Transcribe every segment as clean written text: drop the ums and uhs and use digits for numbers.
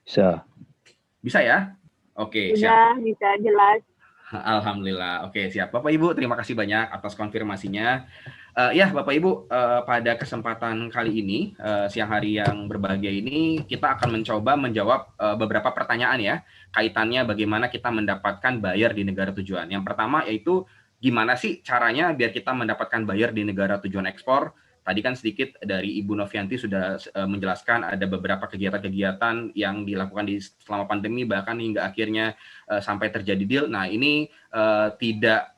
Bisa. Bisa ya? Oke, siap. Sudah bisa jelas. Alhamdulillah. Oke, siap. Bapak Ibu, terima kasih banyak atas konfirmasinya. Ya, Bapak Ibu, pada kesempatan kali ini, siang hari yang berbahagia ini, kita akan mencoba menjawab beberapa pertanyaan ya, kaitannya bagaimana kita mendapatkan buyer di negara tujuan. Yang pertama yaitu, gimana sih caranya biar kita mendapatkan buyer di negara tujuan ekspor? Tadi kan sedikit dari Ibu Novianti sudah menjelaskan ada beberapa kegiatan-kegiatan yang dilakukan selama pandemi, bahkan hingga akhirnya sampai terjadi deal. Nah, ini tidak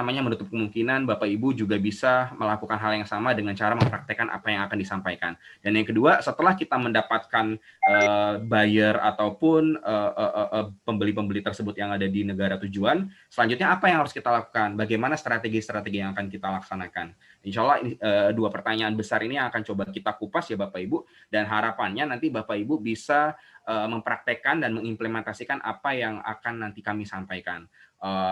menutup kemungkinan Bapak Ibu juga bisa melakukan hal yang sama dengan cara mempraktekkan apa yang akan disampaikan. Dan yang kedua, setelah kita mendapatkan buyer ataupun pembeli-pembeli tersebut yang ada di negara tujuan, selanjutnya apa yang harus kita lakukan? Bagaimana strategi-strategi yang akan kita laksanakan? Insya Allah dua pertanyaan besar ini akan coba kita kupas ya Bapak Ibu, dan harapannya nanti Bapak Ibu bisa mempraktekkan dan mengimplementasikan apa yang akan nanti kami sampaikan.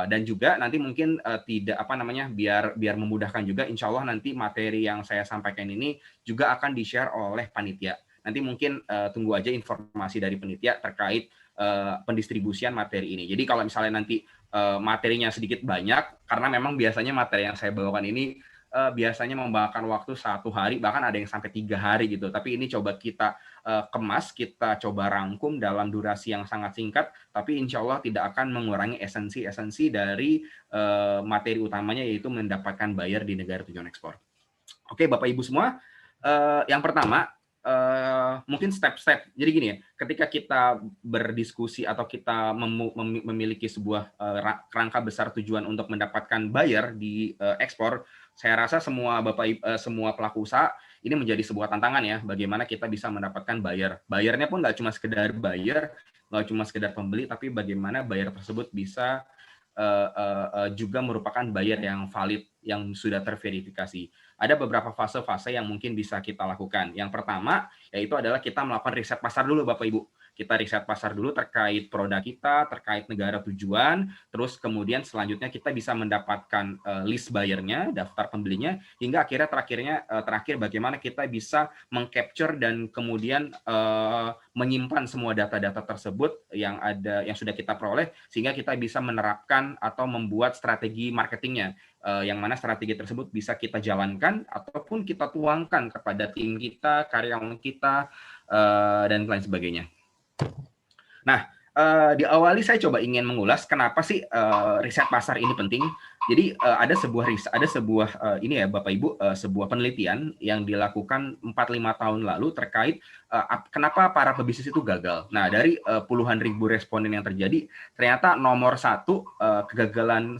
Dan juga nanti mungkin biar memudahkan juga, insya Allah nanti materi yang saya sampaikan ini juga akan di-share oleh panitia. Nanti mungkin tunggu aja informasi dari panitia terkait pendistribusian materi ini. Jadi kalau misalnya nanti materinya sedikit banyak, karena memang biasanya materi yang saya bawakan ini biasanya memakan waktu 1 hari, bahkan ada yang sampai 3 hari gitu. Tapi ini coba kita kemas, kita coba rangkum dalam durasi yang sangat singkat, tapi insya Allah tidak akan mengurangi esensi-esensi dari materi utamanya, yaitu mendapatkan buyer di negara tujuan ekspor. Oke, Bapak Ibu semua, yang pertama, mungkin step-step. Jadi gini ya, ketika kita berdiskusi atau kita memiliki sebuah kerangka besar tujuan untuk mendapatkan buyer di ekspor, saya rasa semua semua pelaku usaha ini menjadi sebuah tantangan ya, bagaimana kita bisa mendapatkan buyer. Buyernya pun nggak cuma sekedar buyer, nggak cuma sekedar pembeli, tapi bagaimana buyer tersebut bisa juga merupakan buyer yang valid, yang sudah terverifikasi. Ada beberapa fase-fase yang mungkin bisa kita lakukan. Yang pertama, yaitu adalah kita melakukan riset pasar dulu, Bapak Ibu. Kita riset pasar dulu terkait produk kita, terkait negara tujuan, terus kemudian selanjutnya kita bisa mendapatkan list buyer-nya, daftar pembelinya, hingga akhirnya terakhir bagaimana kita bisa mengcapture dan kemudian menyimpan semua data-data tersebut yang sudah kita peroleh, sehingga kita bisa menerapkan atau membuat strategi marketingnya, yang mana strategi tersebut bisa kita jalankan ataupun kita tuangkan kepada tim kita, karyawan kita, dan lain sebagainya. Nah, diawali saya coba ingin mengulas kenapa sih riset pasar ini penting. Jadi ada sebuah ini ya Bapak Ibu, sebuah penelitian yang dilakukan 4-5 tahun lalu terkait kenapa para pebisnis itu gagal. Nah, dari puluhan ribu responden yang terjadi, ternyata nomor satu kegagalan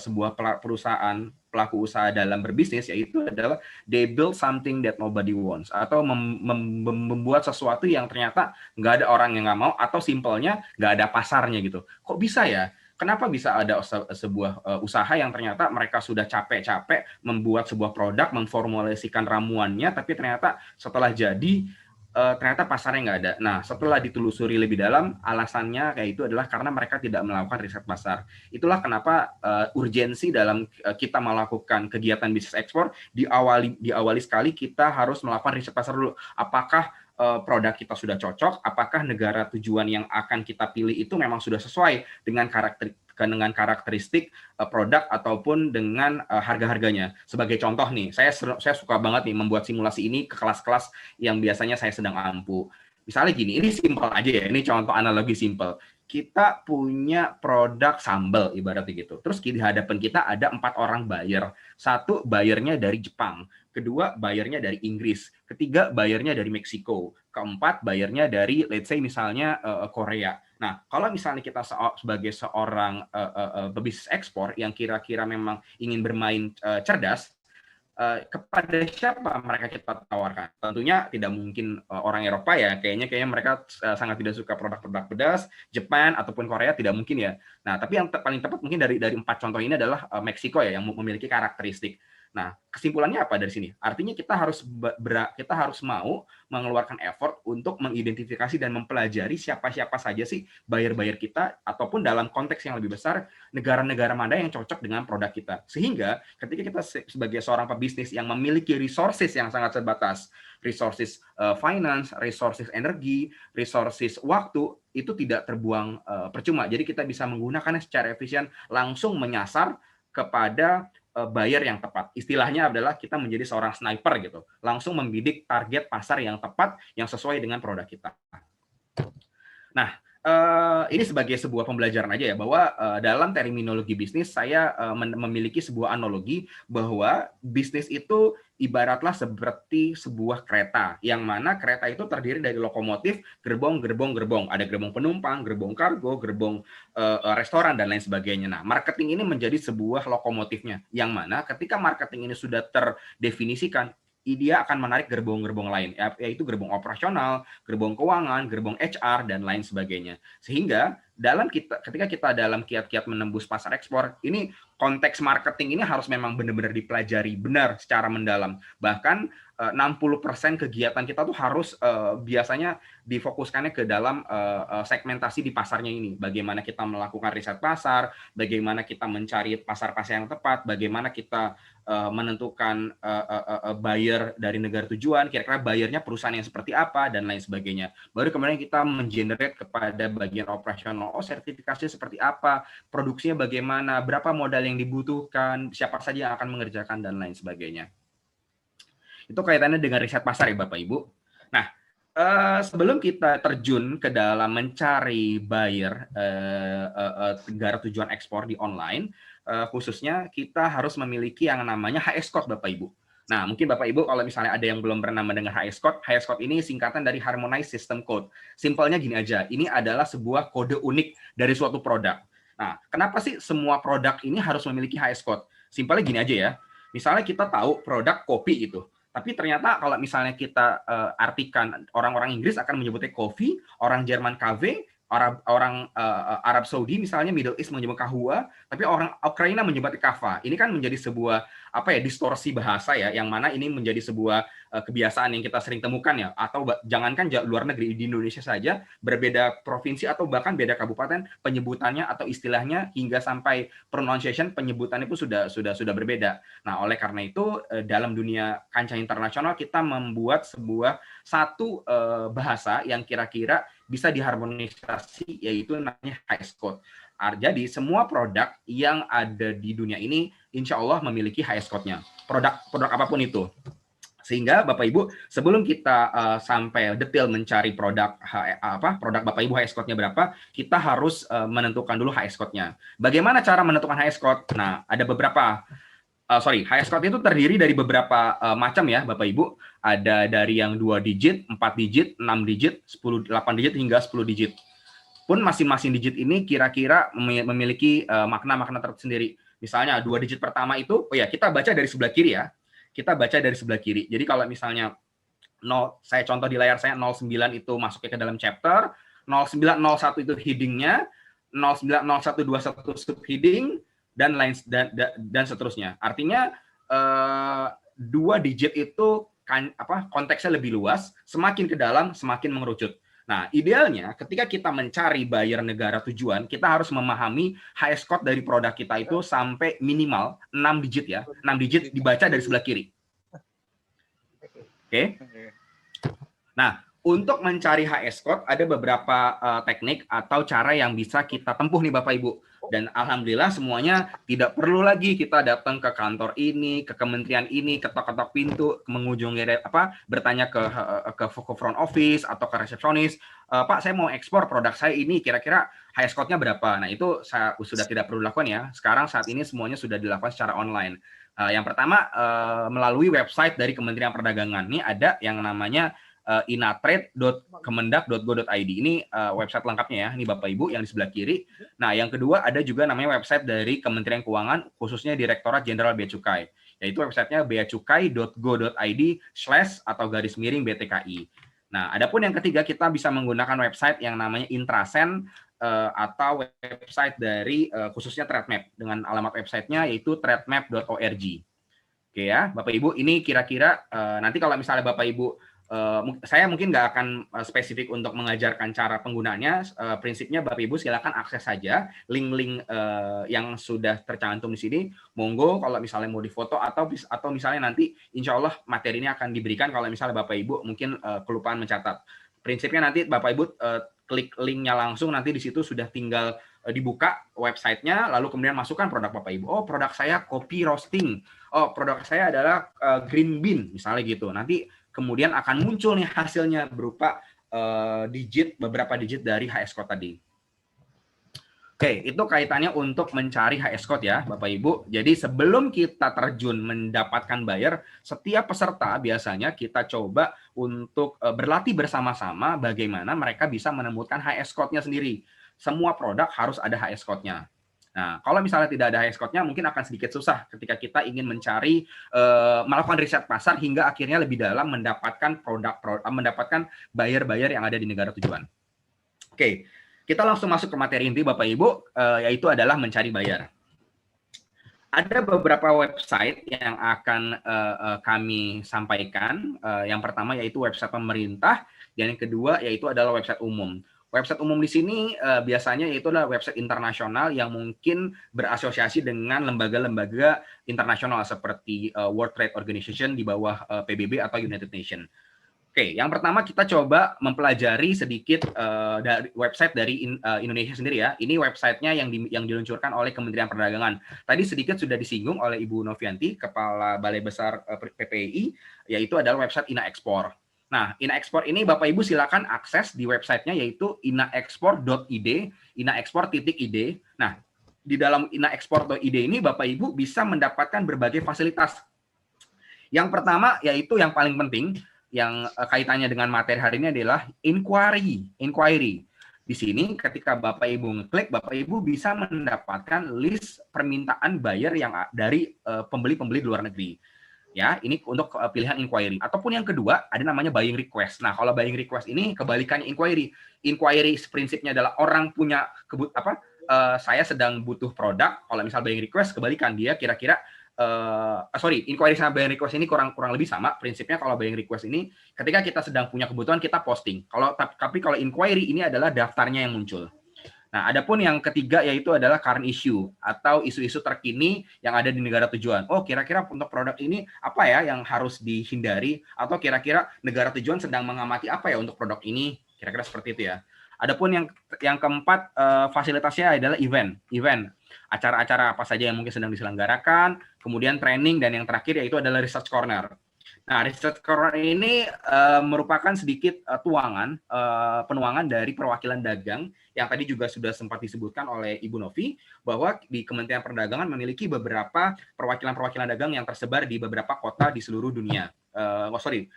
sebuah perusahaan pelaku usaha dalam berbisnis yaitu adalah they build something that nobody wants, atau membuat sesuatu yang ternyata nggak ada orang yang nggak mau, atau simpelnya nggak ada pasarnya gitu. Kok bisa ya? Kenapa bisa ada sebuah usaha yang ternyata mereka sudah capek-capek membuat sebuah produk, memformulasikan ramuannya, tapi ternyata setelah jadi ternyata pasarnya nggak ada. Nah, setelah ditelusuri lebih dalam, alasannya kayak itu adalah karena mereka tidak melakukan riset pasar. Itulah kenapa urgensi dalam kita melakukan kegiatan bisnis ekspor, diawali sekali kita harus melakukan riset pasar dulu. Apakah produk kita sudah cocok, apakah negara tujuan yang akan kita pilih itu memang sudah sesuai dengan karakteristik produk ataupun dengan harga-harganya. Sebagai contoh nih, saya suka banget nih membuat simulasi ini ke kelas-kelas yang biasanya saya sedang ampu. Misalnya gini, ini simpel aja ya, ini contoh analogi simpel. Kita punya produk sambal ibaratnya gitu. Terus di hadapan kita ada 4 orang buyer. Satu bayarnya dari Jepang, kedua bayarnya dari Inggris, ketiga bayarnya dari Meksiko, keempat bayarnya dari let's say misalnya Korea. Nah, kalau misalnya kita sebagai seorang pebisnis ekspor yang kira-kira memang ingin bermain cerdas, kepada siapa mereka kita tawarkan? Tentunya tidak mungkin orang Eropa ya, kayaknya mereka sangat tidak suka produk-produk pedas, Jepang ataupun Korea tidak mungkin ya. Nah, tapi yang paling tepat mungkin dari 4 contoh ini adalah Meksiko ya, yang memiliki karakteristik. Nah, kesimpulannya apa dari sini? Artinya kita harus mau mengeluarkan effort untuk mengidentifikasi dan mempelajari siapa-siapa saja sih buyer-buyer kita, ataupun dalam konteks yang lebih besar, negara-negara mana yang cocok dengan produk kita. Sehingga ketika kita sebagai seorang pebisnis yang memiliki resources yang sangat terbatas, resources finance, resources energi, resources waktu, itu tidak terbuang percuma. Jadi kita bisa menggunakannya secara efisien, langsung menyasar kepada buyer yang tepat. Istilahnya adalah kita menjadi seorang sniper gitu. Langsung membidik target pasar yang tepat, yang sesuai dengan produk kita. Nah, ini sebagai sebuah pembelajaran aja ya, bahwa dalam terminologi bisnis, saya memiliki sebuah analogi bahwa bisnis itu ibaratlah seperti sebuah kereta, yang mana kereta itu terdiri dari lokomotif, gerbong. Ada gerbong penumpang, gerbong kargo, gerbong restoran, dan lain sebagainya. Nah, marketing ini menjadi sebuah lokomotifnya, yang mana ketika marketing ini sudah terdefinisikan, dia akan menarik gerbong-gerbong lain, yaitu gerbong operasional, gerbong keuangan, gerbong HR, dan lain sebagainya. Sehingga ketika kita dalam kiat-kiat menembus pasar ekspor, ini konteks marketing ini harus memang benar-benar dipelajari benar secara mendalam. Bahkan 60% kegiatan kita tuh harus biasanya difokuskannya ke dalam segmentasi di pasarnya ini. Bagaimana kita melakukan riset pasar, bagaimana kita mencari pasar-pasar yang tepat, bagaimana kita menentukan buyer dari negara tujuan, kira-kira buyernya perusahaan yang seperti apa, dan lain sebagainya. Baru kemudian kita mengenerate kepada bagian operasional, sertifikasi seperti apa, produksinya bagaimana, berapa modal yang dibutuhkan, siapa saja yang akan mengerjakan, dan lain sebagainya. Itu kaitannya dengan riset pasar ya Bapak Ibu. Nah, sebelum kita terjun ke dalam mencari buyer negara tujuan ekspor di online, khususnya kita harus memiliki yang namanya HS Code Bapak Ibu. Nah, mungkin Bapak Ibu kalau misalnya ada yang belum pernah mendengar HS Code ini singkatan dari Harmonized System Code. Simpelnya gini aja, ini adalah sebuah kode unik dari suatu produk. Nah, kenapa sih semua produk ini harus memiliki HS Code? Simpelnya gini aja ya, misalnya kita tahu produk kopi itu, tapi ternyata kalau misalnya kita artikan, orang-orang Inggris akan menyebutnya coffee, orang Jerman cafe, orang Arab Saudi misalnya Middle East menyebut kahwa, tapi orang Ukraina menyebutnya kava. Ini kan menjadi sebuah distorsi bahasa ya, yang mana ini menjadi sebuah kebiasaan yang kita sering temukan ya, atau jangankan luar negeri, di Indonesia saja berbeda provinsi atau bahkan beda kabupaten, penyebutannya atau istilahnya hingga sampai pronunciation penyebutannya pun sudah berbeda. Nah, oleh karena itu dalam dunia kancah internasional kita membuat satu bahasa yang kira-kira bisa diharmonisasi, yaitu namanya HS Code. Jadi semua produk yang ada di dunia ini insya Allah memiliki HS Code-nya. Produk apapun itu. Sehingga Bapak Ibu, sebelum kita sampai detail mencari produk Bapak Ibu HS Code-nya berapa, kita harus menentukan dulu HS Code-nya. Bagaimana cara menentukan HS Code? Nah, ada beberapa HS Code itu terdiri dari beberapa macam ya Bapak Ibu. Ada dari yang 2 digit, 4 digit, 6 digit, 8 digit hingga 10 digit. Pun masing-masing digit ini kira-kira memiliki makna-makna tersendiri. Misalnya 2 digit pertama itu, kita baca dari sebelah kiri ya. Kita baca dari sebelah kiri. Jadi kalau misalnya saya contoh di layar saya 09 itu masuknya ke dalam chapter, 0901 itu heading-nya, 090121 subheading, dan seterusnya. Artinya 2 digit itu konteksnya lebih luas, semakin ke dalam semakin mengerucut. Nah, idealnya ketika kita mencari buyer negara tujuan, kita harus memahami HS Code dari produk kita itu sampai minimal 6 digit ya. 6 digit dibaca dari sebelah kiri. Oke. Nah, untuk mencari HS Code ada beberapa teknik atau cara yang bisa kita tempuh nih Bapak Ibu. Dan alhamdulillah semuanya tidak perlu lagi kita datang ke kantor ini, ke kementerian ini, ketok-ketok pintu, mengunjungi bertanya ke front office atau ke resepsionis, Pak saya mau ekspor produk saya ini, kira-kira HS Code-nya berapa? Nah, itu sudah tidak perlu dilakukan ya. Sekarang saat ini semuanya sudah dilakukan secara online. Yang pertama melalui website dari Kementerian Perdagangan. Ini ada yang namanya inatrade.kemendak.go.id. Ini website lengkapnya ya, ini Bapak Ibu yang di sebelah kiri. Nah, yang kedua ada juga namanya website dari Kementerian Keuangan, khususnya Direktorat Jenderal Bea Cukai, yaitu websitenya beacukai.go.id/BTKI. Nah, adapun yang ketiga kita bisa menggunakan website yang namanya Intrasen atau website dari khususnya TradeMap dengan alamat websitenya yaitu trademap.org. Oke ya, Bapak Ibu, ini kira-kira nanti kalau misalnya Bapak Ibu, saya mungkin nggak akan spesifik untuk mengajarkan cara penggunaannya. Prinsipnya Bapak Ibu silakan akses saja link-link yang sudah tercantum di sini. Monggo kalau misalnya mau difoto atau misalnya nanti insya Allah materi ini akan diberikan kalau misalnya Bapak Ibu mungkin kelupaan mencatat. Prinsipnya nanti Bapak Ibu klik linknya langsung, nanti di situ sudah tinggal dibuka websitenya, lalu kemudian masukkan produk Bapak Ibu. Oh, produk saya kopi roasting. Oh, produk saya adalah green bean, misalnya gitu. Nanti kemudian akan muncul nih hasilnya berupa beberapa digit dari HS code tadi. Oke, itu kaitannya untuk mencari HS code ya, Bapak Ibu. Jadi sebelum kita terjun mendapatkan buyer, setiap peserta biasanya kita coba untuk berlatih bersama-sama bagaimana mereka bisa menemukan HS code-nya sendiri. Semua produk harus ada HS code-nya. Nah, kalau misalnya tidak ada HS code-nya, mungkin akan sedikit susah ketika kita ingin mencari, melakukan riset pasar hingga akhirnya lebih dalam mendapatkan mendapatkan buyer-buyer yang ada di negara tujuan. Oke, kita langsung masuk ke materi inti Bapak Ibu, yaitu adalah mencari buyer. Ada beberapa website yang akan kami sampaikan. Yang pertama yaitu website pemerintah, dan yang kedua yaitu adalah website umum. Website umum di sini biasanya itu adalah website internasional yang mungkin berasosiasi dengan lembaga-lembaga internasional seperti World Trade Organization di bawah PBB atau United Nations. Oke, yang pertama kita coba mempelajari sedikit dari website dari Indonesia sendiri ya. Ini websitenya yang diluncurkan oleh Kementerian Perdagangan. Tadi sedikit sudah disinggung oleh Ibu Novianti, Kepala Balai Besar PPI, yaitu adalah website INA Ekspor. Nah, INA Ekspor ini Bapak Ibu silakan akses di websitenya yaitu inaekspor.id, inaekspor.id. Nah, di dalam inaekspor.id ini Bapak Ibu bisa mendapatkan berbagai fasilitas. Yang pertama yaitu yang paling penting, yang kaitannya dengan materi hari ini adalah inquiry. Di sini ketika Bapak Ibu ngeklik, Bapak Ibu bisa mendapatkan list permintaan buyer yang dari pembeli-pembeli di luar negeri. Ya, ini untuk pilihan inquiry. Ataupun yang kedua, ada namanya buying request. Nah, kalau buying request ini kebalikannya inquiry. Inquiry prinsipnya adalah orang punya saya sedang butuh produk. Kalau misal buying request, kebalikan dia kira-kira inquiry sama buying request ini kurang lebih sama. Prinsipnya kalau buying request ini ketika kita sedang punya kebutuhan kita posting. Tapi kalau inquiry ini adalah daftarnya yang muncul. Nah, adapun yang ketiga yaitu adalah current issue atau isu-isu terkini yang ada di negara tujuan. Oh, kira-kira untuk produk ini apa ya yang harus dihindari, atau kira-kira negara tujuan sedang mengamati apa ya untuk produk ini, kira-kira seperti itu ya. Adapun yang keempat fasilitasnya adalah event. Acara-acara apa saja yang mungkin sedang diselenggarakan, kemudian training, dan yang terakhir yaitu adalah research corner. Nah, research corner ini merupakan sedikit penuangan dari perwakilan dagang yang tadi juga sudah sempat disebutkan oleh Ibu Novi, bahwa di Kementerian Perdagangan memiliki beberapa perwakilan dagang yang tersebar di beberapa kota di seluruh dunia.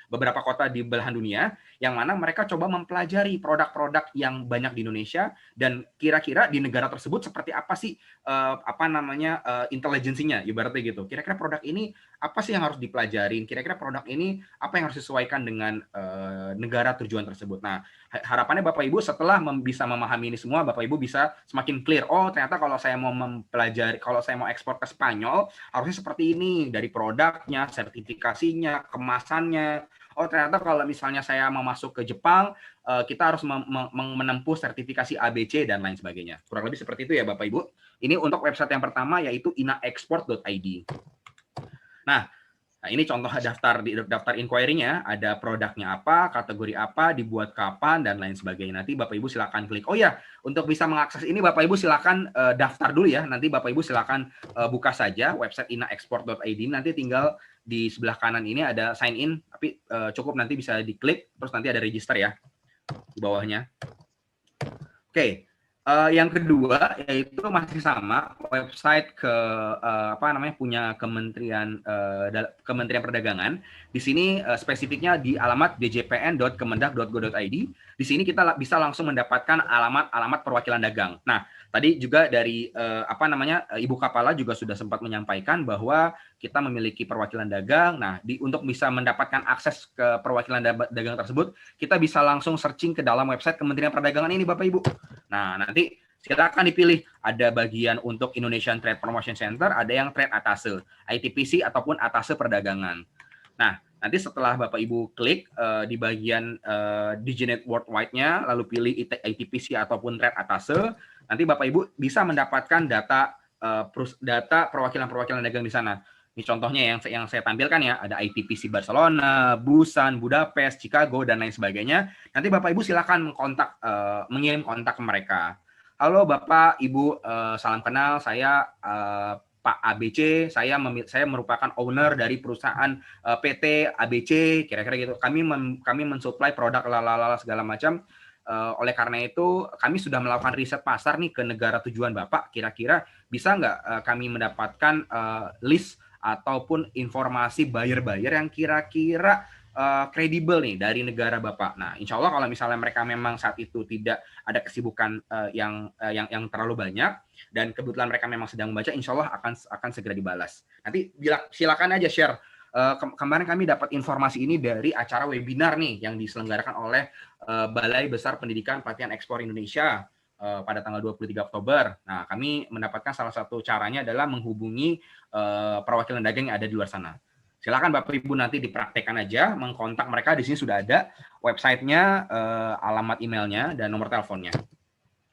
Beberapa kota di belahan dunia, yang mana mereka coba mempelajari produk-produk yang banyak di Indonesia dan kira-kira di negara tersebut seperti apa sih intelijensinya, ibaratnya gitu. Kira-kira produk ini apa sih yang harus dipelajarin? Kira-kira produk ini apa yang harus disesuaikan dengan negara tujuan tersebut. Nah, harapannya Bapak Ibu setelah bisa memahami ini semua, Bapak Ibu bisa semakin clear. Oh, ternyata kalau saya mau kalau saya mau ekspor ke Spanyol, harusnya seperti ini, dari produknya, sertifikasinya, kemasannya. Oh, ternyata kalau misalnya saya mau masuk ke Jepang, kita harus menempuh sertifikasi ABC dan lain sebagainya. Kurang lebih seperti itu ya Bapak Ibu. Ini untuk website yang pertama yaitu inaekspor.id. Nah, ini contoh daftar inquiry-nya, ada produknya apa, kategori apa, dibuat kapan, dan lain sebagainya. Nanti Bapak Ibu silakan klik. Oh ya, untuk bisa mengakses ini Bapak Ibu silakan daftar dulu ya. Nanti Bapak Ibu silakan buka saja website inaekspor.id. Nanti tinggal di sebelah kanan ini ada sign in, tapi cukup nanti bisa diklik, terus nanti ada register ya di bawahnya. Oke. Yang kedua yaitu masih sama, website punya Kementerian Perdagangan. Di sini spesifiknya di alamat djpn.kemendak.go.id. Di sini kita bisa langsung mendapatkan alamat perwakilan dagang. Nah, tadi juga dari Ibu Kapala juga sudah sempat menyampaikan bahwa kita memiliki perwakilan dagang. Nah, untuk bisa mendapatkan akses ke perwakilan dagang tersebut, kita bisa langsung searching ke dalam website Kementerian Perdagangan ini Bapak Ibu. Nah, nanti Silakan dipilih. Ada bagian untuk Indonesian Trade Promotion Center, ada yang Trade Atase, ITPC ataupun Atase Perdagangan. Nah, nanti setelah Bapak Ibu klik di bagian Diginet Worldwide-nya, lalu pilih ITPC ataupun Trade Atase, nanti Bapak Ibu bisa mendapatkan data perwakilan-perwakilan dagang di sana. Ini contohnya yang saya tampilkan ya, ada ITPC Barcelona, Busan, Budapest, Chicago, dan lain sebagainya. Nanti Bapak Ibu silakan mengirim kontak ke mereka. Halo Bapak, Ibu, salam kenal, saya Pak ABC, saya merupakan owner dari perusahaan PT ABC, kira-kira gitu. Kami mensuplai produk lalala segala macam. Oleh karena itu, kami sudah melakukan riset pasar nih ke negara tujuan Bapak. Kira-kira bisa nggak kami mendapatkan list ataupun informasi buyer-buyer yang kira-kira kredibel nih dari negara Bapak. Nah, insya Allah kalau misalnya mereka memang saat itu tidak ada kesibukan yang terlalu banyak dan kebetulan mereka memang sedang membaca, insya Allah akan segera dibalas. Nanti silakan aja share. Kemarin kami dapat informasi ini dari acara webinar nih yang diselenggarakan oleh Balai Besar Pendidikan Pelatihan Ekspor Indonesia pada tanggal 23 Oktober. Nah, kami mendapatkan salah satu caranya adalah menghubungi perwakilan dagang yang ada di luar sana. Silakan Bapak Ibu nanti dipraktekkan aja, mengkontak mereka. Di sini sudah ada websitenya, alamat emailnya, dan nomor teleponnya.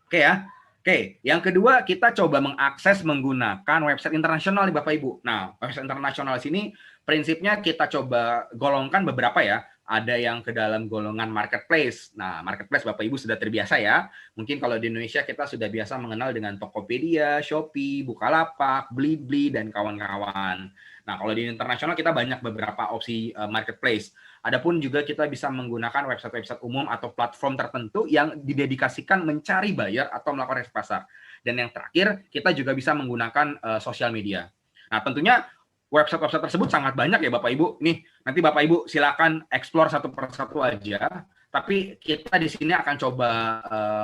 Oke ya. Oke, yang kedua kita coba mengakses menggunakan website internasional nih Bapak Ibu. Nah, website internasional di sini prinsipnya kita coba golongkan beberapa ya. Ada yang ke dalam golongan marketplace. Nah, marketplace Bapak Ibu sudah terbiasa ya. Mungkin kalau di Indonesia kita sudah biasa mengenal dengan Tokopedia, Shopee, Bukalapak, Blibli, dan kawan-kawan. Nah, kalau di internasional kita banyak beberapa opsi marketplace. Adapun juga kita bisa menggunakan website-website umum atau platform tertentu yang didedikasikan mencari buyer atau melakukan riset pasar. Dan yang terakhir, kita juga bisa menggunakan sosial media. Nah, tentunya website-website tersebut sangat banyak ya Bapak Ibu. Nih, nanti Bapak Ibu silakan explore satu persatu aja. Tapi kita di sini akan coba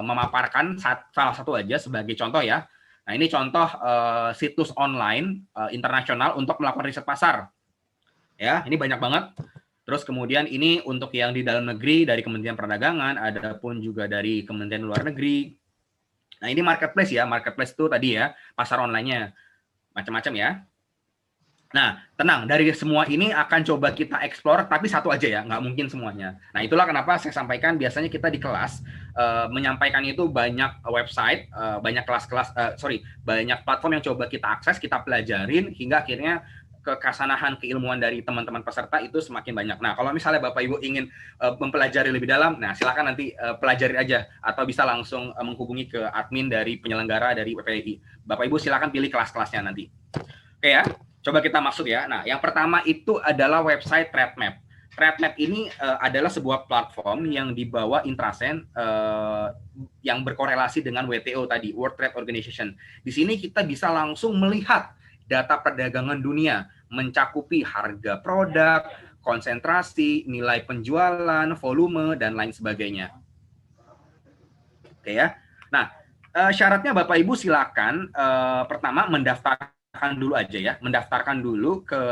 memaparkan salah satu aja sebagai contoh ya. Nah, ini contoh situs online internasional untuk melakukan riset pasar. Ya, ini banyak banget. Terus kemudian ini untuk yang di dalam negeri dari Kementerian Perdagangan, ada pun juga dari Kementerian Luar Negeri. Nah, ini marketplace ya. Marketplace itu tadi ya, pasar online-nya. Macam-macam ya. Nah, tenang, dari semua ini akan coba kita explore, tapi satu aja ya, nggak mungkin semuanya. Nah, itulah kenapa saya sampaikan biasanya kita di kelas menyampaikan itu banyak website, banyak kelas-kelas, banyak platform yang coba kita akses, kita pelajarin, hingga akhirnya kekasanahan keilmuan dari teman-teman peserta itu semakin banyak. Nah, kalau misalnya Bapak Ibu ingin mempelajari lebih dalam, nah silakan nanti pelajari aja, atau bisa langsung menghubungi ke admin dari penyelenggara dari WPDI. Bapak Ibu silakan pilih kelas-kelasnya nanti. Oke ya. Coba kita masuk ya. Nah, yang pertama itu adalah website TradeMap. TradeMap ini adalah sebuah platform yang dibawa Intrasen yang berkorelasi dengan WTO tadi, World Trade Organization. Di sini kita bisa langsung melihat data perdagangan dunia, mencakupi harga produk, konsentrasi, nilai penjualan, volume, dan lain sebagainya. Oke ya. Nah, syaratnya Bapak Ibu silakan pertama mendaftarkan dulu aja ya, mendaftarkan dulu ke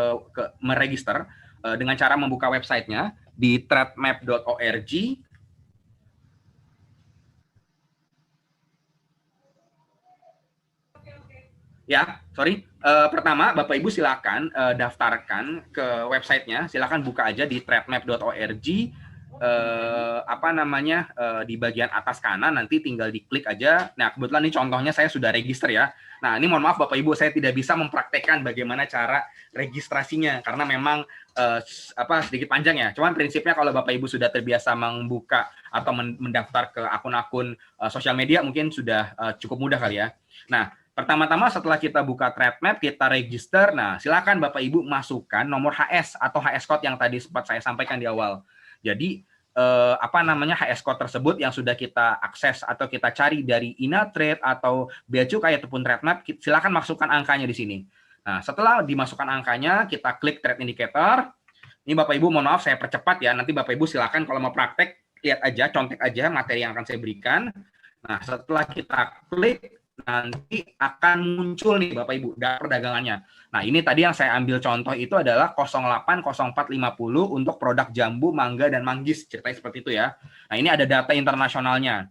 meregister dengan cara membuka websitenya di trademap.org. Ya, sorry. Pertama, Bapak Ibu silakan daftarkan ke websitenya, silakan buka aja di trademap.org. Di bagian atas kanan nanti tinggal diklik aja. Nah, kebetulan ini contohnya saya sudah register ya. Nah, ini mohon maaf Bapak Ibu, saya tidak bisa mempraktekkan bagaimana cara registrasinya karena memang sedikit panjang ya. Cuman prinsipnya kalau Bapak Ibu sudah terbiasa membuka atau mendaftar ke akun-akun sosial media mungkin sudah cukup mudah kali ya. Nah, pertama-tama setelah kita buka TradeMap, kita register. Nah, silakan Bapak Ibu masukkan nomor HS atau HS code yang tadi sempat saya sampaikan di awal. Jadi HS code tersebut yang sudah kita akses atau kita cari dari Inatrade atau Bea Cukai ataupun TradeMap, silakan masukkan angkanya di sini. Nah, setelah dimasukkan angkanya, kita klik Trade Indicator. Ini Bapak Ibu, mohon maaf saya percepat ya. Nanti Bapak Ibu silakan kalau mau praktek lihat aja, contek aja materi yang akan saya berikan. Nah, setelah kita klik nanti akan muncul nih Bapak Ibu data perdagangannya. Nah, ini tadi yang saya ambil contoh itu adalah 080450 untuk produk jambu, mangga, dan manggis. Ceritanya seperti itu ya. Nah, ini ada data internasionalnya.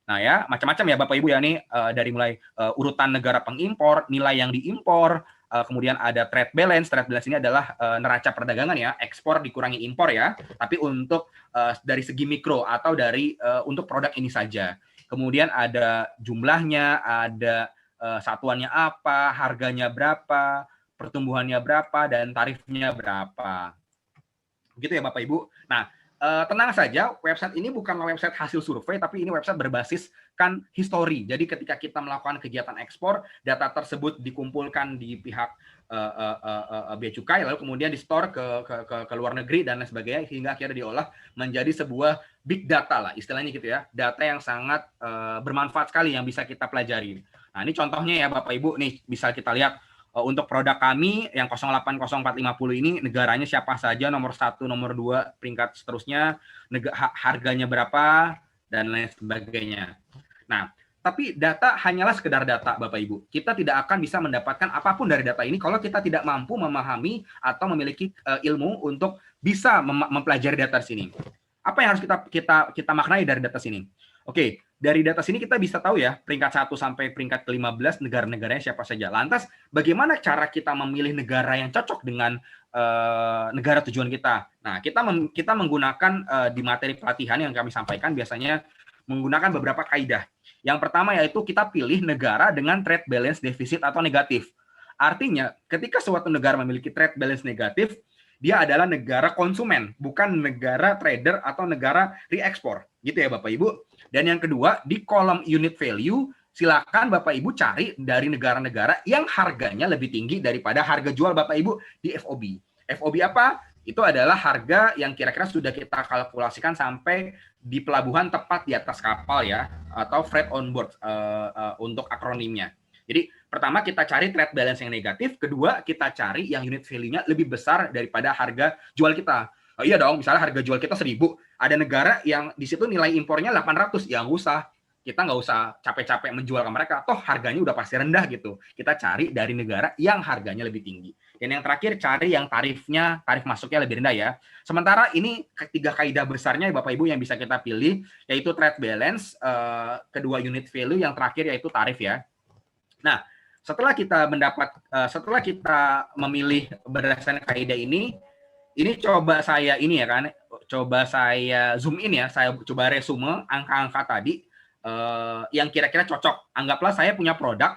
Nah ya, macam-macam ya Bapak Ibu ya nih, dari mulai urutan negara pengimpor, nilai yang diimpor, kemudian ada trade balance. Trade balance ini adalah neraca perdagangan ya, ekspor dikurangi impor ya, tapi untuk dari segi mikro atau dari untuk produk ini saja. Kemudian ada jumlahnya, ada satuannya apa, harganya berapa, pertumbuhannya berapa, dan tarifnya berapa. Begitu ya Bapak Ibu. Nah, tenang saja, website ini bukanlah website hasil survei, tapi ini website berbasiskan histori. Jadi ketika kita melakukan kegiatan ekspor, data tersebut dikumpulkan di pihak bea cukai, lalu kemudian di-store ke luar negeri dan lain sebagainya, hingga akhirnya diolah menjadi sebuah big data lah, istilahnya gitu ya. Data yang sangat bermanfaat sekali yang bisa kita pelajari. Nah, ini contohnya ya Bapak Ibu, nih bisa kita lihat. Untuk produk kami yang 080450 ini negaranya siapa saja, nomor 1, nomor 2, peringkat seterusnya, harganya berapa, dan lain sebagainya. Nah, tapi data hanyalah sekedar data, Bapak Ibu. Kita tidak akan bisa mendapatkan apapun dari data ini kalau kita tidak mampu memahami atau memiliki ilmu untuk bisa mempelajari data di sini. Apa yang harus kita maknai dari data sini? Oke, dari data sini kita bisa tahu ya, peringkat 1 sampai peringkat ke-15 negara-negaranya siapa saja. Lantas, bagaimana cara kita memilih negara yang cocok dengan negara tujuan kita? Nah, kita menggunakan di materi pelatihan yang kami sampaikan biasanya menggunakan beberapa kaidah. Yang pertama yaitu kita pilih negara dengan trade balance defisit atau negatif. Artinya, ketika suatu negara memiliki trade balance negatif, dia adalah negara konsumen, bukan negara trader atau negara re-ekspor. Gitu ya Bapak Ibu. Dan yang kedua, di kolom unit value, silakan Bapak Ibu cari dari negara-negara yang harganya lebih tinggi daripada harga jual Bapak Ibu di FOB. FOB apa? Itu adalah harga yang kira-kira sudah kita kalkulasikan sampai di pelabuhan tepat di atas kapal ya, atau freight on board untuk akronimnya. Jadi pertama kita cari trade balance yang negatif, kedua kita cari yang unit value-nya lebih besar daripada harga jual kita. Oh iya dong, misalnya harga jual kita 1.000, ada negara yang di situ nilai impornya 800, ya nggak usah. Kita nggak usah capek-capek menjual ke mereka, toh harganya udah pasti rendah gitu. Kita cari dari negara yang harganya lebih tinggi. Dan yang terakhir, cari yang tarif masuknya lebih rendah ya. Sementara ini ketiga kaidah besarnya Bapak Ibu yang bisa kita pilih, yaitu trade balance, kedua unit value, yang terakhir yaitu tarif ya. Nah, setelah kita memilih berdasarkan kaidah ini coba saya zoom in ya, saya coba resume angka-angka tadi yang kira-kira cocok. Anggaplah saya punya produk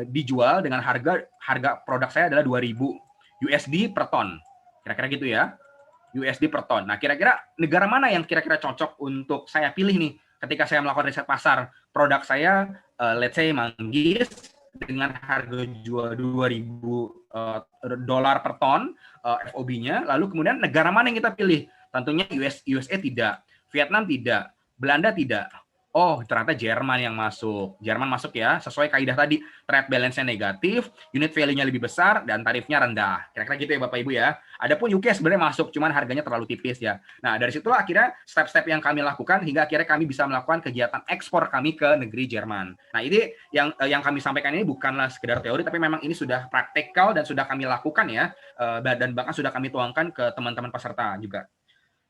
dijual dengan harga produk saya adalah 2.000 USD per ton. Kira-kira gitu ya. USD per ton. Nah, kira-kira negara mana yang kira-kira cocok untuk saya pilih nih ketika saya melakukan riset pasar? Produk saya let's say Manggis dengan harga jual 2.000 dolar per ton FOB-nya, lalu kemudian negara mana yang kita pilih? Tentunya USA tidak, Vietnam tidak, Belanda tidak. Oh, ternyata Jerman yang masuk. Jerman masuk ya, sesuai kaidah tadi, trade balance-nya negatif, unit value-nya lebih besar, dan tarifnya rendah. Kira-kira gitu ya Bapak Ibu ya. Adapun UK sebenarnya masuk, cuman harganya terlalu tipis ya. Nah, dari situlah akhirnya step-step yang kami lakukan, hingga akhirnya kami bisa melakukan kegiatan ekspor kami ke negeri Jerman. Nah, ini yang kami sampaikan ini bukanlah sekedar teori, tapi memang ini sudah praktikal dan sudah kami lakukan ya, dan bahkan sudah kami tuangkan ke teman-teman peserta juga.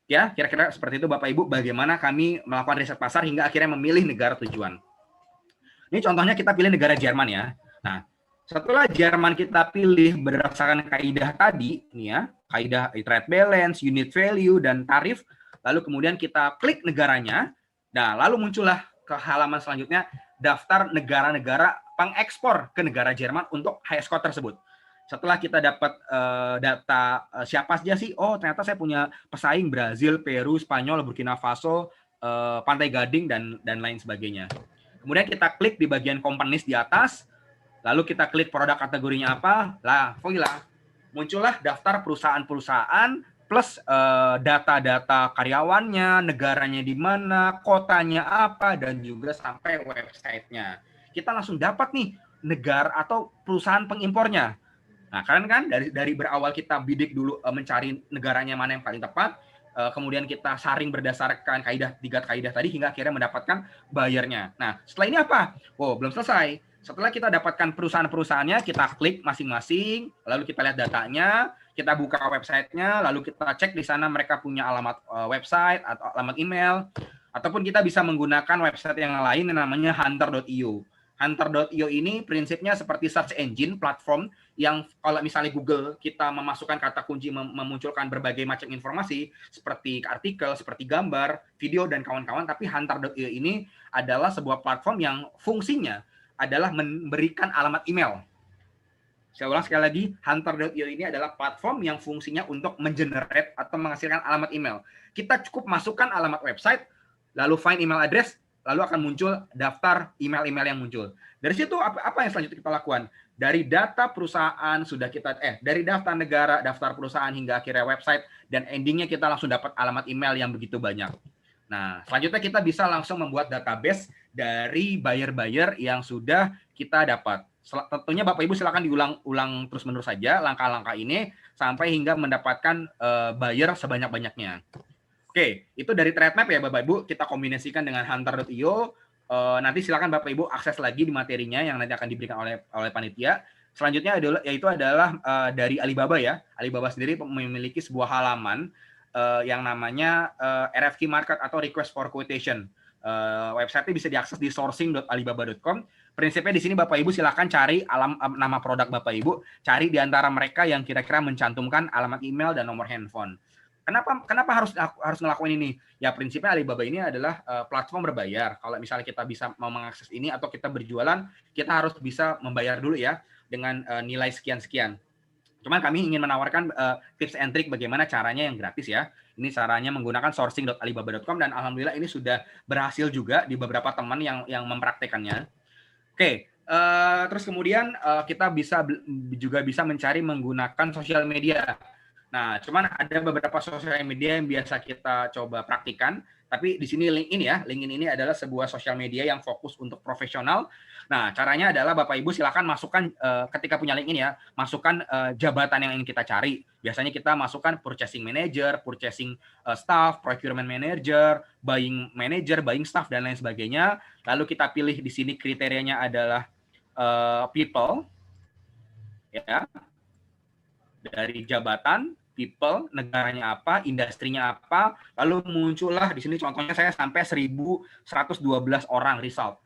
Ya, kira-kira seperti itu Bapak Ibu, bagaimana kami melakukan riset pasar hingga akhirnya memilih negara tujuan. Ini contohnya kita pilih negara Jerman ya. Nah, setelah Jerman kita pilih berdasarkan kaidah tadi, nih ya, kaidah trade balance, unit value, dan tarif, lalu kemudian kita klik negaranya, nah lalu muncullah ke halaman selanjutnya, daftar negara-negara pengekspor ke negara Jerman untuk high score tersebut. Setelah kita dapat data siapa saja sih, oh ternyata saya punya pesaing Brazil, Peru, Spanyol, Burkina Faso, Pantai Gading, dan lain sebagainya. Kemudian kita klik di bagian companies di atas, lalu kita klik produk kategorinya apa, muncullah daftar perusahaan-perusahaan plus data-data karyawannya, negaranya di mana, kotanya apa, dan juga sampai websitenya. Kita langsung dapat nih negara atau perusahaan pengimpornya. Nah, kalian kan dari berawal kita bidik dulu mencari negaranya mana yang paling tepat, kemudian kita saring berdasarkan tiga kaidah tadi hingga akhirnya mendapatkan buyernya. Nah, setelah ini apa? Oh, belum selesai. Setelah kita dapatkan perusahaan-perusahaannya, kita klik masing-masing, lalu kita lihat datanya, kita buka websitenya, lalu kita cek di sana mereka punya alamat website atau alamat email, Ataupun kita bisa menggunakan website yang lain yang namanya hunter.io. Hunter.io ini prinsipnya seperti search engine platform yang kalau misalnya Google kita memasukkan kata kunci memunculkan berbagai macam informasi seperti artikel, seperti gambar, video dan kawan-kawan, tapi Hunter.io ini adalah sebuah platform yang fungsinya adalah memberikan alamat email. Saya ulang sekali lagi, Hunter.io ini adalah platform yang fungsinya untuk mengenerate atau menghasilkan alamat email. Kita cukup masukkan alamat website, lalu find email address, lalu akan muncul daftar email-email yang muncul. Dari situ apa yang selanjutnya kita lakukan? Dari data perusahaan sudah kita dari daftar negara, daftar perusahaan hingga akhirnya website dan endingnya kita langsung dapat alamat email yang begitu banyak. Nah, selanjutnya kita bisa langsung membuat database dari buyer-buyer yang sudah kita dapat. Tentunya Bapak Ibu silakan diulang terus-menerus saja langkah-langkah ini sampai hingga mendapatkan buyer sebanyak-banyaknya. Oke, itu dari Threadmap ya Bapak Ibu, kita kombinasikan dengan Hunter.io. Nanti silakan Bapak Ibu akses lagi di materinya yang nanti akan diberikan oleh panitia. Selanjutnya adalah dari Alibaba ya. Alibaba sendiri memiliki sebuah halaman yang namanya RFQ Market atau Request for Quotation. Website-nya bisa diakses di sourcing.alibaba.com. Prinsipnya di sini Bapak Ibu silakan cari nama produk Bapak Ibu, cari di antara mereka yang kira-kira mencantumkan alamat email dan nomor handphone. Kenapa harus ngelakuin ini? Ya prinsipnya Alibaba ini adalah platform berbayar. Kalau misalnya kita bisa mau mengakses ini atau kita berjualan, kita harus bisa membayar dulu ya dengan nilai sekian-sekian. Cuman kami ingin menawarkan tips and trick bagaimana caranya yang gratis ya. Ini caranya menggunakan sourcing.alibaba.com dan alhamdulillah ini sudah berhasil juga di beberapa teman yang mempraktekannya. Oke, terus kemudian kita juga bisa mencari menggunakan sosial media. Nah, cuman ada beberapa sosial media yang biasa kita coba praktikan, tapi di sini LinkedIn ya. LinkedIn ini adalah sebuah sosial media yang fokus untuk profesional. Nah, caranya adalah Bapak Ibu silakan masukkan ketika punya LinkedIn ya, masukkan jabatan yang ingin kita cari. Biasanya kita masukkan purchasing manager, purchasing staff, procurement manager, buying manager, buying staff dan lain sebagainya. Lalu kita pilih di sini kriterianya adalah people ya. Dari jabatan, people, negaranya apa, industrinya apa, lalu muncullah di sini contohnya saya sampai 1.112 orang result.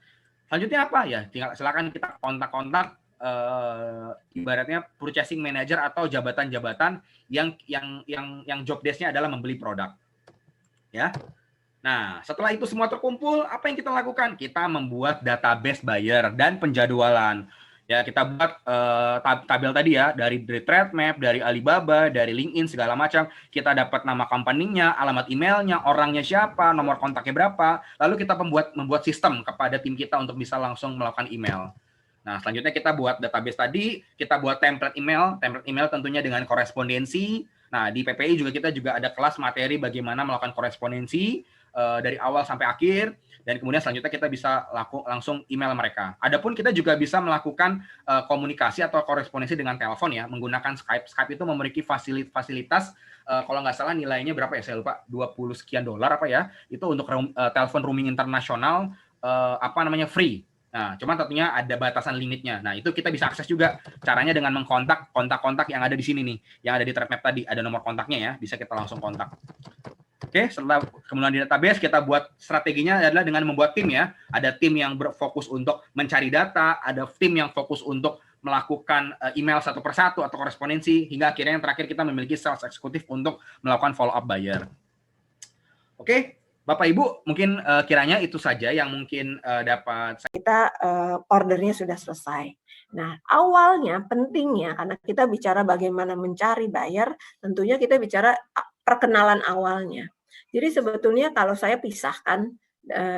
Selanjutnya apa ya? Tinggal silakan kita kontak-kontak ibaratnya purchasing manager atau jabatan-jabatan yang job desk-nya adalah membeli produk. Ya. Nah, setelah itu semua terkumpul, apa yang kita lakukan? Kita membuat database buyer dan penjadwalan. Ya, kita buat tabel tadi ya, dari Threadmap, dari Alibaba, dari LinkedIn, segala macam. Kita dapat nama company-nya, alamat emailnya, orangnya siapa, nomor kontaknya berapa. Lalu kita membuat sistem kepada tim kita untuk bisa langsung melakukan email. Nah, selanjutnya kita buat database tadi, kita buat template email tentunya dengan korespondensi. Nah, di PPI kita juga ada kelas materi bagaimana melakukan korespondensi dari awal sampai akhir. Dan kemudian selanjutnya kita bisa langsung email mereka. Adapun kita juga bisa melakukan komunikasi atau korespondensi dengan telepon ya, menggunakan Skype. Skype itu memiliki fasilitas, kalau nggak salah nilainya berapa ya, saya lupa, $20 sekian apa ya, itu untuk telepon roaming internasional, free. Nah, cuman tentunya ada batasan limitnya. Nah, itu kita bisa akses juga. Caranya dengan mengkontak kontak-kontak yang ada di sini nih, yang ada di Threadmap tadi, ada nomor kontaknya ya, bisa kita langsung kontak. Oke, setelah kemudian di database kita buat strateginya adalah dengan membuat tim ya. Ada tim yang berfokus untuk mencari data, ada tim yang fokus untuk melakukan email satu persatu atau korespondensi, hingga akhirnya yang terakhir kita memiliki sales eksekutif untuk melakukan follow up buyer. Oke, Bapak Ibu, mungkin kiranya itu saja yang mungkin dapat kita ordernya sudah selesai. Nah, awalnya pentingnya karena kita bicara bagaimana mencari buyer, tentunya kita bicara perkenalan awalnya. Jadi sebetulnya kalau saya pisahkan,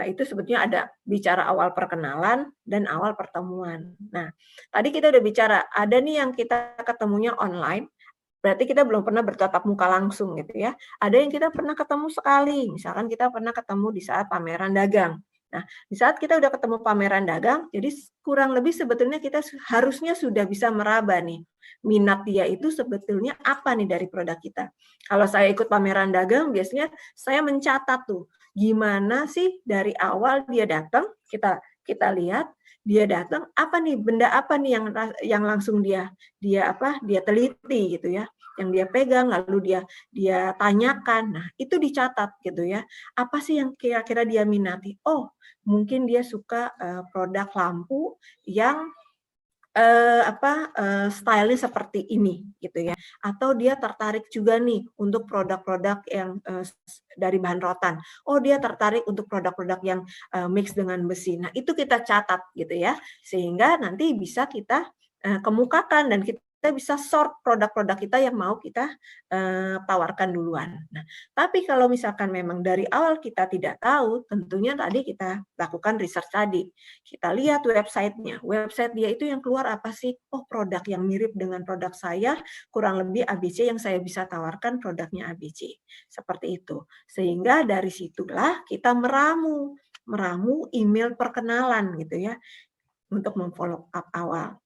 itu sebetulnya ada bicara awal perkenalan dan awal pertemuan. Nah, tadi kita udah bicara, ada nih yang kita ketemunya online, berarti kita belum pernah bertatap muka langsung gitu ya. Ada yang kita pernah ketemu sekali, misalkan kita pernah ketemu di saat pameran dagang. Nah, di saat kita udah ketemu pameran dagang, jadi kurang lebih sebetulnya kita harusnya sudah bisa meraba nih, minat dia itu sebetulnya apa nih dari produk kita. Kalau saya ikut pameran dagang, biasanya saya mencatat tuh, gimana sih dari awal dia datang, kita kita lihat dia datang, apa nih, benda apa nih yang langsung dia teliti gitu ya, yang dia pegang, lalu dia tanyakan. Nah, itu dicatat gitu ya. Apa sih yang kira-kira dia minati? Oh, mungkin dia suka produk lampu yang style-nya seperti ini gitu ya, atau dia tertarik juga nih untuk produk-produk yang dari bahan rotan. Oh, dia tertarik untuk produk-produk yang mix dengan besi. Nah, itu kita catat gitu ya, sehingga nanti bisa kita kemukakan dan kita bisa sort produk-produk kita yang mau kita tawarkan duluan. Nah, tapi kalau misalkan memang dari awal kita tidak tahu, tentunya tadi kita lakukan research tadi. Kita lihat website-nya. Website dia itu yang keluar apa sih? Oh, produk yang mirip dengan produk saya, kurang lebih ABC yang saya bisa tawarkan produknya ABC. Seperti itu. Sehingga dari situlah kita meramu email perkenalan gitu ya, untuk memfollow up awal.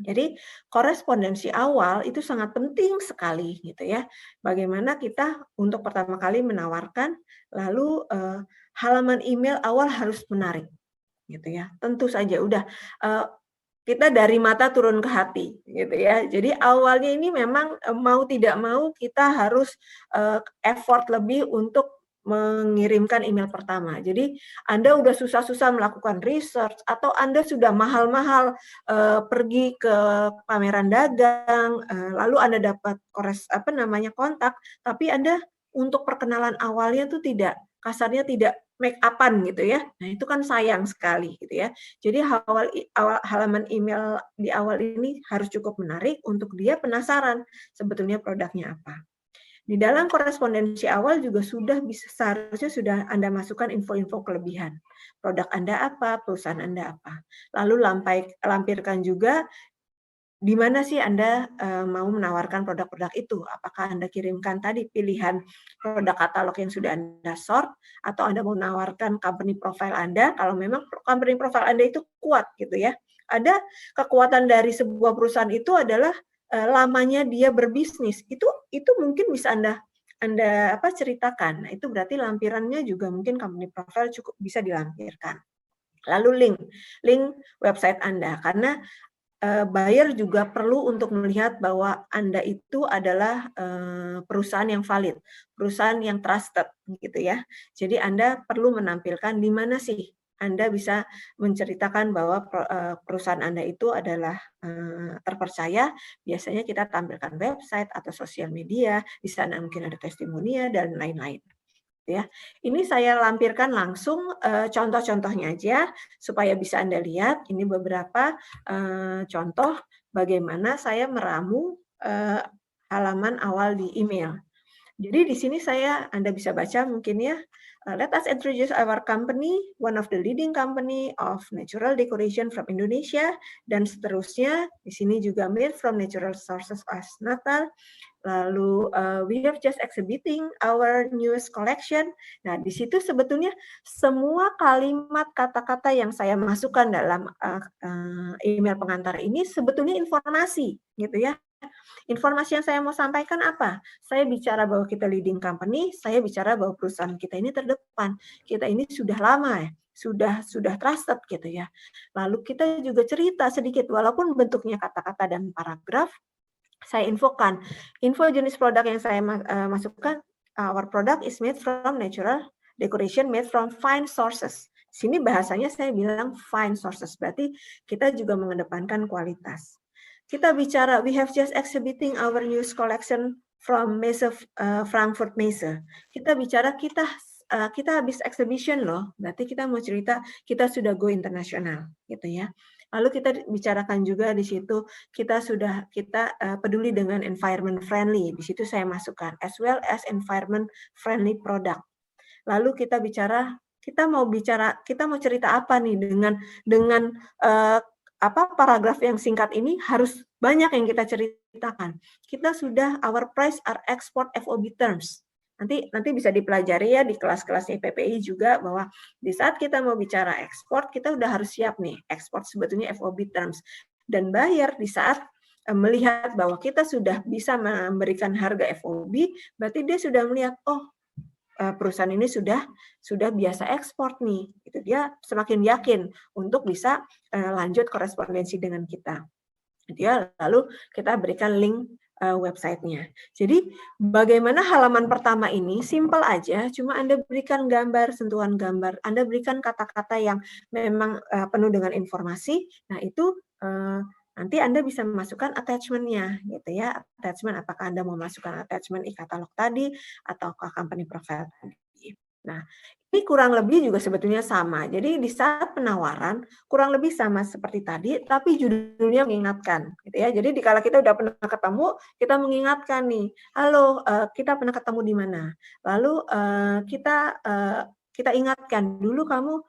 Jadi korespondensi awal itu sangat penting sekali gitu ya. Bagaimana kita untuk pertama kali menawarkan, lalu halaman email awal harus menarik gitu ya. Tentu saja udah kita dari mata turun ke hati gitu ya. Jadi awalnya ini memang mau tidak mau kita harus effort lebih untuk mengirimkan email pertama. Jadi Anda udah susah-susah melakukan research atau Anda sudah mahal-mahal pergi ke pameran dagang, lalu Anda dapat kontak, tapi Anda untuk perkenalan awalnya tuh tidak, kasarnya tidak make up-an gitu ya. Nah, itu kan sayang sekali gitu ya. Jadi halaman email di awal ini harus cukup menarik untuk dia penasaran sebetulnya produknya apa. Di dalam korespondensi awal juga seharusnya sudah Anda masukkan info-info kelebihan. Produk Anda apa, perusahaan Anda apa. Lalu lampirkan juga di mana sih Anda mau menawarkan produk-produk itu. Apakah Anda kirimkan tadi pilihan produk katalog yang sudah Anda sort, atau Anda mau menawarkan company profile Anda, kalau memang company profile Anda itu kuat gitu ya. Ada kekuatan dari sebuah perusahaan itu adalah lamanya dia berbisnis. Itu mungkin bisa Anda ceritakan. Nah, itu berarti lampirannya juga mungkin company profile cukup bisa dilampirkan. Lalu link website Anda, karena buyer juga perlu untuk melihat bahwa Anda itu adalah perusahaan yang valid, perusahaan yang trusted gitu ya. Jadi Anda perlu menampilkan di mana sih Anda bisa menceritakan bahwa perusahaan Anda itu adalah terpercaya. Biasanya kita tampilkan website atau sosial media, di sana mungkin ada testimonial dan lain-lain. Ya, ini saya lampirkan langsung contoh-contohnya aja supaya bisa Anda lihat. Ini beberapa contoh bagaimana saya meramu halaman awal di email. Jadi di sini Anda bisa baca mungkin ya. Let us introduce our company, one of the leading company of natural decoration from Indonesia, dan seterusnya. Di sini juga made from natural sources as Natal. Lalu we have just exhibiting our newest collection. Nah, di situ sebetulnya semua kalimat kata-kata yang saya masukkan dalam email pengantar ini sebetulnya informasi, gitu ya. Informasi yang saya mau sampaikan apa? Saya bicara bahwa kita leading company, saya bicara bahwa perusahaan kita ini terdepan. Kita ini sudah lama ya, sudah trusted gitu ya. Lalu kita juga cerita sedikit, walaupun bentuknya kata-kata dan paragraf, saya infokan. Info jenis produk yang saya masukkan, our product is made from natural decoration made from fine sources. Sini bahasanya saya bilang fine sources, berarti kita juga mengedepankan kualitas. Kita bicara, we have just exhibiting our newest collection from Messe, Frankfurt Messe. Kita bicara kita habis exhibition loh, berarti kita mau cerita kita sudah go internasional gitu ya. Lalu kita bicarakan juga di situ kita peduli dengan environment friendly. Di situ saya masukkan as well as environment friendly product. Lalu kita mau cerita apa nih dengan paragraf yang singkat ini harus banyak yang kita ceritakan. Kita sudah our price are export FOB terms. Nanti bisa dipelajari ya di kelas-kelas PPI juga bahwa di saat kita mau bicara ekspor, kita udah harus siap nih, ekspor sebetulnya FOB terms. Dan buyer di saat melihat bahwa kita sudah bisa memberikan harga FOB, berarti dia sudah melihat, oh perusahaan ini sudah biasa ekspor nih, gitu. Dia semakin yakin untuk bisa lanjut korespondensi dengan kita. Dia lalu kita berikan link website-nya. Jadi bagaimana halaman pertama ini simpel aja, cuma Anda berikan gambar, sentuhan gambar, Anda berikan kata-kata yang memang penuh dengan informasi. Nah itu nanti Anda bisa memasukkan attachment-nya, gitu ya. Attachment, apakah Anda mau masukkan attachment e-katalog tadi ataukah company profile tadi. Nah, ini kurang lebih juga sebetulnya sama. Jadi di saat penawaran kurang lebih sama seperti tadi, tapi judulnya mengingatkan, gitu ya. Jadi dikala kita udah pernah ketemu, kita mengingatkan nih, halo, kita pernah ketemu di mana. Lalu kita ingatkan dulu kamu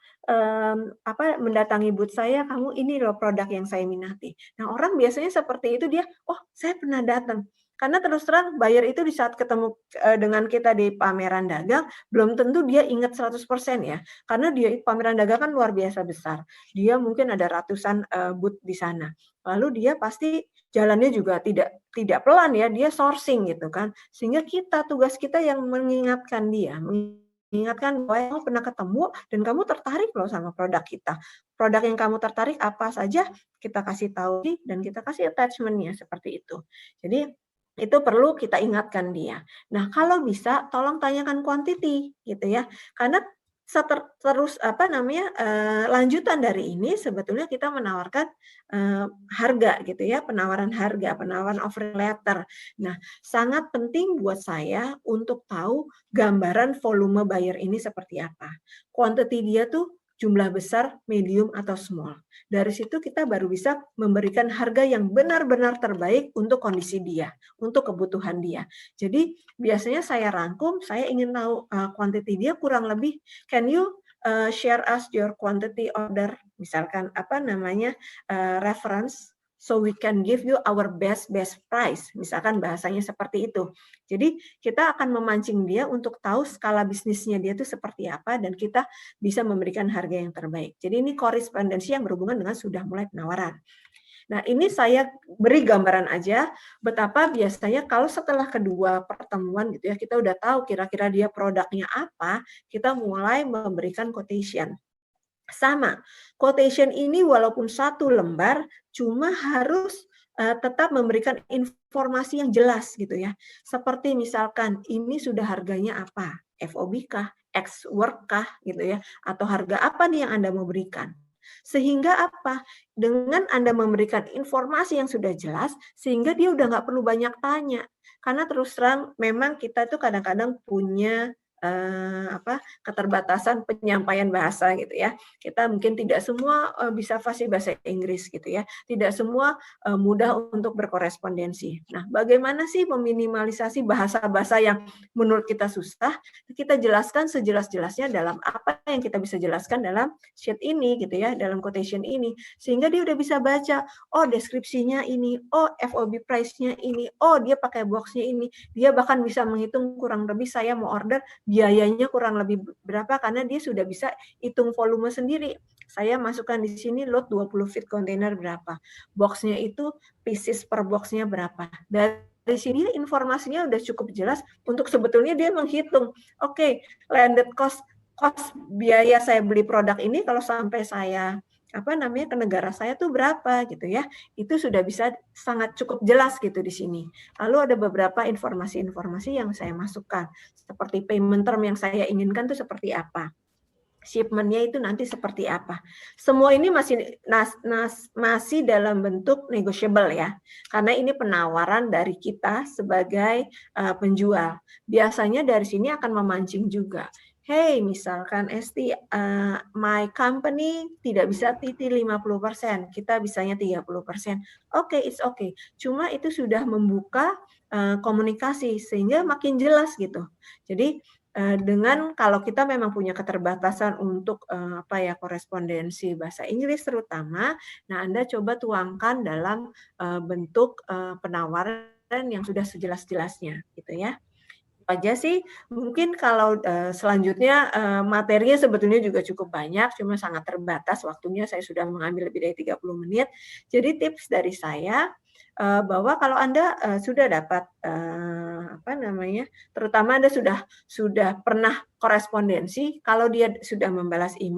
mendatangi booth saya, kamu ini loh produk yang saya minati. Nah orang biasanya seperti itu dia, oh saya pernah datang. Karena terus terang buyer itu di saat ketemu dengan kita di pameran dagang, belum tentu dia ingat 100% ya. Karena dia pameran dagang kan luar biasa besar. Dia mungkin ada ratusan booth di sana. Lalu dia pasti jalannya juga tidak pelan ya, dia sourcing gitu kan. Sehingga tugas kita yang mengingatkan dia, mengingatkan bahwa kamu pernah ketemu dan kamu tertarik loh sama produk kita. Produk yang kamu tertarik apa saja, kita kasih tahu dan kita kasih attachment-nya seperti itu. Jadi itu perlu kita ingatkan dia. Nah, kalau bisa tolong tanyakan quantity gitu ya. Karena terus lanjutan dari ini sebetulnya kita menawarkan harga gitu ya, penawaran harga, penawaran offer letter. Nah, sangat penting buat saya untuk tahu gambaran volume buyer ini seperti apa. Quantity dia tuh jumlah besar, medium, atau small. Dari situ kita baru bisa memberikan harga yang benar-benar terbaik untuk kondisi dia, untuk kebutuhan dia. Jadi biasanya saya rangkum, saya ingin tahu quantity dia kurang lebih, can you share us your quantity order, misalkan reference, so we can give you our best price, misalkan bahasanya seperti itu. Jadi kita akan memancing dia untuk tahu skala bisnisnya dia itu seperti apa dan kita bisa memberikan harga yang terbaik. Jadi ini korespondensi yang berhubungan dengan sudah mulai penawaran. Nah ini saya beri gambaran aja betapa biasanya kalau setelah kedua pertemuan gitu ya, kita udah tahu kira-kira dia produknya apa, kita mulai memberikan quotation. Sama, quotation ini walaupun satu lembar, cuma harus tetap memberikan informasi yang jelas gitu ya. Seperti misalkan ini sudah harganya apa? FOB kah? Ex work kah? Gitu ya. Atau harga apa nih yang Anda mau berikan? Sehingga apa? Dengan Anda memberikan informasi yang sudah jelas, sehingga dia udah nggak perlu banyak tanya. Karena terus terang memang kita tuh kadang-kadang punya keterbatasan penyampaian bahasa gitu ya. Kita mungkin tidak semua bisa fasih bahasa Inggris gitu ya. Tidak semua mudah untuk berkorespondensi. Nah, bagaimana sih meminimalisasi bahasa-bahasa yang menurut kita susah? Kita jelaskan sejelas-jelasnya dalam apa yang kita bisa jelaskan dalam sheet ini gitu ya, dalam quotation ini. Sehingga dia udah bisa baca, oh deskripsinya ini, oh FOB price-nya ini, oh dia pakai box-nya ini. Dia bahkan bisa menghitung kurang lebih saya mau order biayanya kurang lebih berapa karena dia sudah bisa hitung volume sendiri. Saya masukkan di sini load 20 feet container berapa. Box-nya itu pieces per box-nya berapa. Dari sini informasinya udah cukup jelas untuk sebetulnya dia menghitung. Oke, landed cost biaya saya beli produk ini kalau sampai saya ke negara saya tuh berapa gitu ya. Itu sudah bisa sangat cukup jelas gitu di sini. Lalu ada beberapa informasi-informasi yang saya masukkan. Seperti payment term yang saya inginkan tuh seperti apa. Shipment-nya itu nanti seperti apa. Semua ini masih dalam bentuk negotiable ya. Karena ini penawaran dari kita sebagai penjual. Biasanya dari sini akan memancing juga. Hey, misalkan Esti, my company tidak bisa TT 50%, kita bisanya 30%. Oke, it's okay. Cuma itu sudah membuka komunikasi sehingga makin jelas gitu. Jadi dengan kalau kita memang punya keterbatasan untuk korespondensi bahasa Inggris terutama, nah Anda coba tuangkan dalam bentuk penawaran yang sudah sejelas-jelasnya gitu ya. Aja sih mungkin kalau selanjutnya materinya sebetulnya juga cukup banyak, cuma sangat terbatas waktunya, saya sudah mengambil lebih dari 30 menit. Jadi tips dari saya bahwa kalau Anda sudah dapat apa namanya, terutama Anda sudah pernah korespondensi, kalau dia sudah membalas email